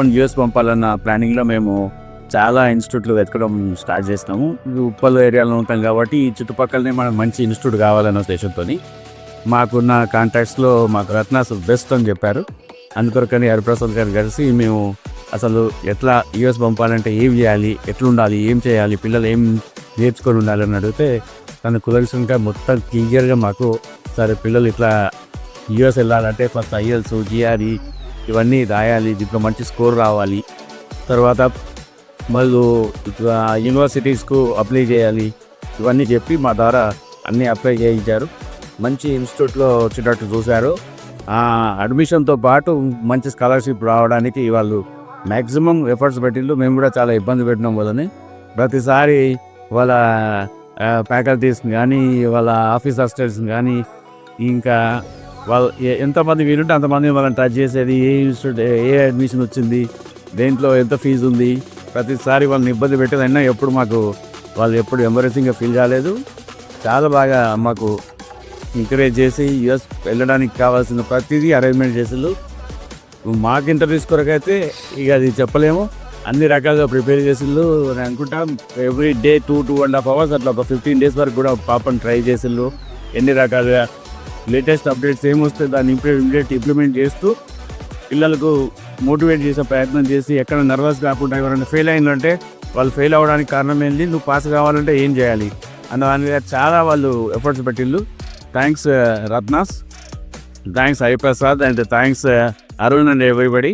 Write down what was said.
US పంపాలన్న ప్లానింగ్లో మేము చాలా ఇన్స్టిట్యూట్లు వెతకడం స్టార్ట్ చేసినాము. ఉప్పల్ ఏరియాలో ఉంటాం కాబట్టి ఈ చుట్టుపక్కలనే మనకు మంచి ఇన్స్టిట్యూట్ కావాలన్న ఉద్దేశంతో మాకున్న కాంటాక్ట్స్లో మాకు రత్నాస్ బెస్ట్ అని చెప్పారు. అందుకొరకని హరిప్రసాద్ గారు కలిసి మేము అసలు ఎట్లా యూఎస్ పంపాలంటే ఏం చేయాలి, ఎట్లుండాలి, ఏం చేయాలి, పిల్లలు ఏం నేర్చుకొని ఉండాలని అడిగితే తను కుదర్శనగా మొత్తం క్లియర్గా మాకు సరే పిల్లలు ఇట్లా యూఎస్ వెళ్ళాలంటే ఫస్ట్ ఐఎల్స్, జిఆర్ఈ ఇవన్నీ రాయాలి, దీంట్లో మంచి స్కోర్ రావాలి, తర్వాత వాళ్ళు యూనివర్సిటీస్కు అప్లై చేయాలి, ఇవన్నీ చెప్పి మా ద్వారా అన్నీ అప్లై చేయించారు. మంచి ఇన్స్టిట్యూట్లో వచ్చేటట్టు చూశారు. అడ్మిషన్తో పాటు మంచి స్కాలర్షిప్ రావడానికి వాళ్ళు మ్యాక్సిమం ఎఫర్ట్స్ పెట్టిళ్ళు. మేము కూడా చాలా ఇబ్బంది పెట్టినాం వాళ్ళని. ప్రతిసారి వాళ్ళ ఫ్యాకల్టీస్ని కానీ వాళ్ళ ఆఫీస్ అసిస్టెంట్స్ని కానీ ఇంకా వాళ్ళు ఎంతమంది వీలుంటే అంతమంది వాళ్ళని టచ్ చేసేది, ఏ ఇన్స్టిట్యూట్ ఏ అడ్మిషన్ వచ్చింది, దేంట్లో ఎంత ఫీజు ఉంది, ప్రతిసారి వాళ్ళని ఇబ్బంది పెట్టేదైనా ఎప్పుడు మాకు వాళ్ళు ఎప్పుడు ఎంబరేసింగ్గా ఫీల్ కాలేదు. చాలా బాగా మాకు ఎంకరేజ్ చేసి యూఎస్ వెళ్ళడానికి కావాల్సిన ప్రతిదీ అరేంజ్మెంట్ చేసిళ్ళు. మాకు ఇంటర్వ్యూస్ కొరకైతే ఇక అది చెప్పలేము, అన్ని రకాలుగా ప్రిపేర్ చేసిళ్ళు. నేను అనుకుంటాం ఎవ్రీ డే 2.5 hours అట్లా ఒక 15 days వరకు కూడా పాపని ట్రై చేసిళ్ళు. ఎన్ని రకాలుగా లేటెస్ట్ అప్డేట్స్ ఏమొస్తే దాన్ని ఇంప్లిమెంట్ చేస్తూ పిల్లలకు మోటివేట్ చేసే ప్రయత్నం చేసి ఎక్కడ నర్వస్ కాకుండా ఎవరైనా ఫెయిల్ అయిందంటే వాళ్ళు ఫెయిల్ అవ్వడానికి కారణం ఏంటి, నువ్వు పాస్ కావాలంటే ఏం చేయాలి అన్న దాని మీద చాలా వాళ్ళు ఎఫర్ట్స్ పెట్టిళ్ళు. థ్యాంక్స్ రత్నాస్, thanks Hariprasad, and thanks Arun and everybody.